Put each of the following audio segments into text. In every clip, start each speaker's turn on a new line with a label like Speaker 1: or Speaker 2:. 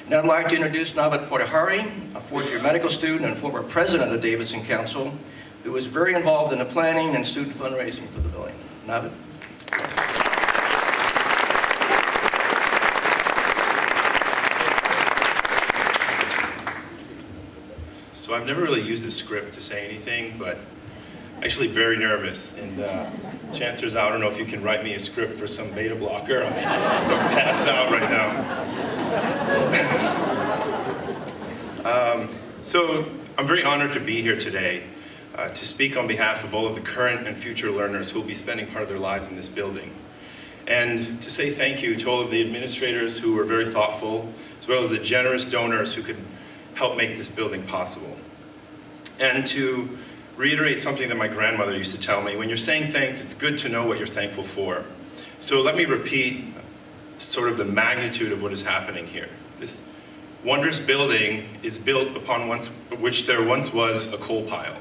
Speaker 1: Now I'd like to introduce Navid Pourtaheri, a fourth-year medical student and former president of the Davidson Council, who was very involved in the planning and student fundraising for the building. Navid.
Speaker 2: So I've never really used a script to say anything, but actually very nervous. And chances are, I don't know if you can write me a script for some beta blocker. I'm gonna pass out right now. So I'm very honored to be here today to speak on behalf of all of the current and future learners who will be spending part of their lives in this building. And to say thank you to all of the administrators who were very thoughtful, as well as the generous donors who could help make this building possible. And to reiterate something that my grandmother used to tell me, when you're saying thanks, it's good to know what you're thankful for. So let me repeat sort of the magnitude of what is happening here. This wondrous building is built upon which there once was a coal pile.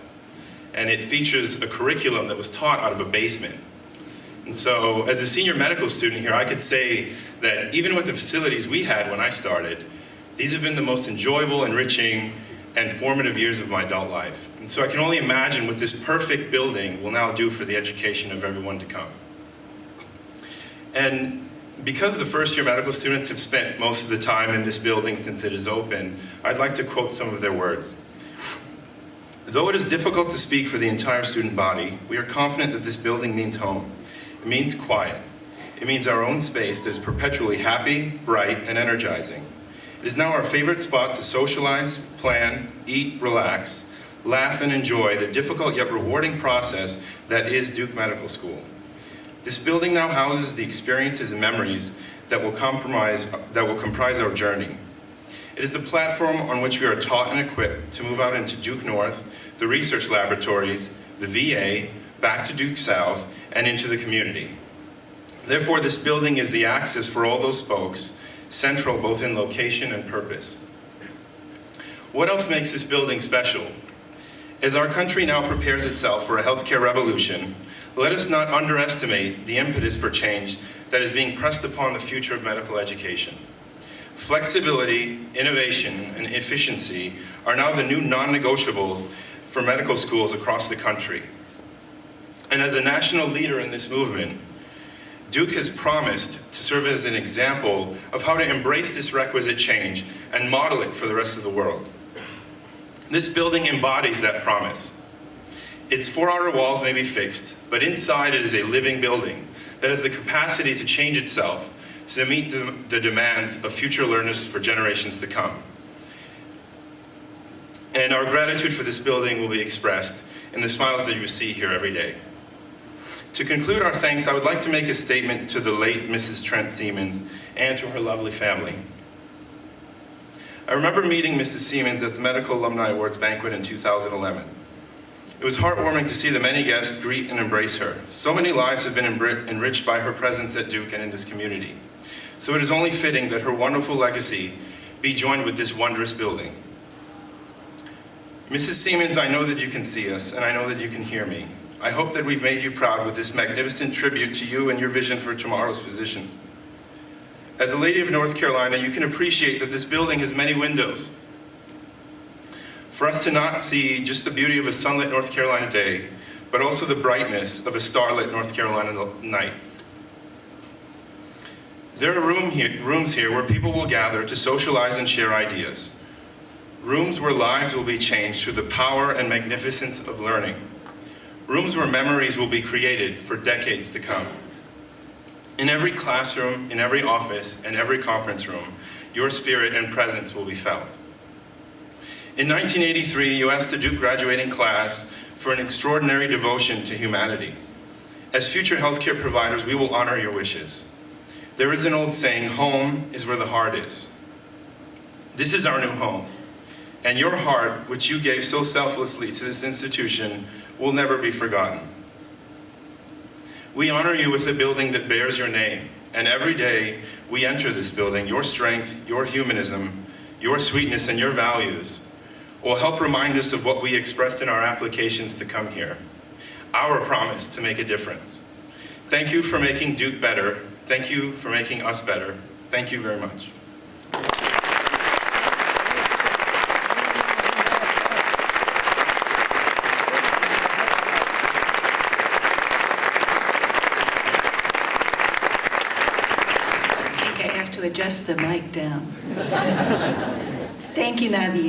Speaker 2: And it features a curriculum that was taught out of a basement. And so as a senior medical student here, I could say that even with the facilities we had when I started, these have been the most enjoyable, enriching, and formative years of my adult life. And so I can only imagine what this perfect building will now do for the education of everyone to come. And because the first-year medical students have spent most of the time in this building since it is open, I'd like to quote some of their words. Though it is difficult to speak for the entire student body, we are confident that this building means home. It means quiet. It means our own space that is perpetually happy, bright, and energizing. It is now our favorite spot to socialize, plan, eat, relax, laugh, and enjoy the difficult yet rewarding process that is Duke Medical School. This building now houses the experiences and memories that will comprise our journey. It is the platform on which we are taught and equipped to move out into Duke North, the research laboratories, the VA, back to Duke South, and into the community. Therefore, this building is the axis for all those spokes, central both in location and purpose. What else makes this building special? As our country now prepares itself for a healthcare revolution, let us not underestimate the impetus for change that is being pressed upon the future of medical education. Flexibility, innovation, and efficiency are now the new non-negotiables for medical schools across the country. And as a national leader in this movement, Duke has promised to serve as an example of how to embrace this requisite change and model it for the rest of the world. This building embodies that promise. Its 4 outer walls may be fixed, but inside it is a living building that has the capacity to change itself to meet the demands of future learners for generations to come. And our gratitude for this building will be expressed in the smiles that you see here every day. To conclude our thanks, I would like to make a statement to the late Mrs. Trent Siemens and to her lovely family. I remember meeting Mrs. Siemens at the Medical Alumni Awards banquet in 2011. It was heartwarming to see the many guests greet and embrace her. So many lives have been enriched by her presence at Duke and in this community. So it is only fitting that her wonderful legacy be joined with this wondrous building. Mrs. Siemens, I know that you can see us, and I know that you can hear me. I hope that we've made you proud with this magnificent tribute to you and your vision for tomorrow's physicians. As a lady of North Carolina, you can appreciate that this building has many windows. For us to not see just the beauty of a sunlit North Carolina day, but also the brightness of a starlit North Carolina night. There are rooms here where people will gather to socialize and share ideas. Rooms where lives will be changed through the power and magnificence of learning. Rooms where memories will be created for decades to come. In every classroom, in every office, and every conference room, your spirit and presence will be felt. In 1983, you asked the Duke graduating class for an extraordinary devotion to humanity. As future healthcare providers, we will honor your wishes. There is an old saying, home is where the heart is. This is our new home, and your heart, which you gave so selflessly to this institution, will never be forgotten. We honor you with a building that bears your name, and every day we enter this building, your strength, your humanism, your sweetness, and your values will help remind us of what we expressed in our applications to come here, our promise to make a difference. Thank you for making Duke better. Thank you for making us better. Thank you very much.
Speaker 3: to adjust the mic down. Thank you, Navid.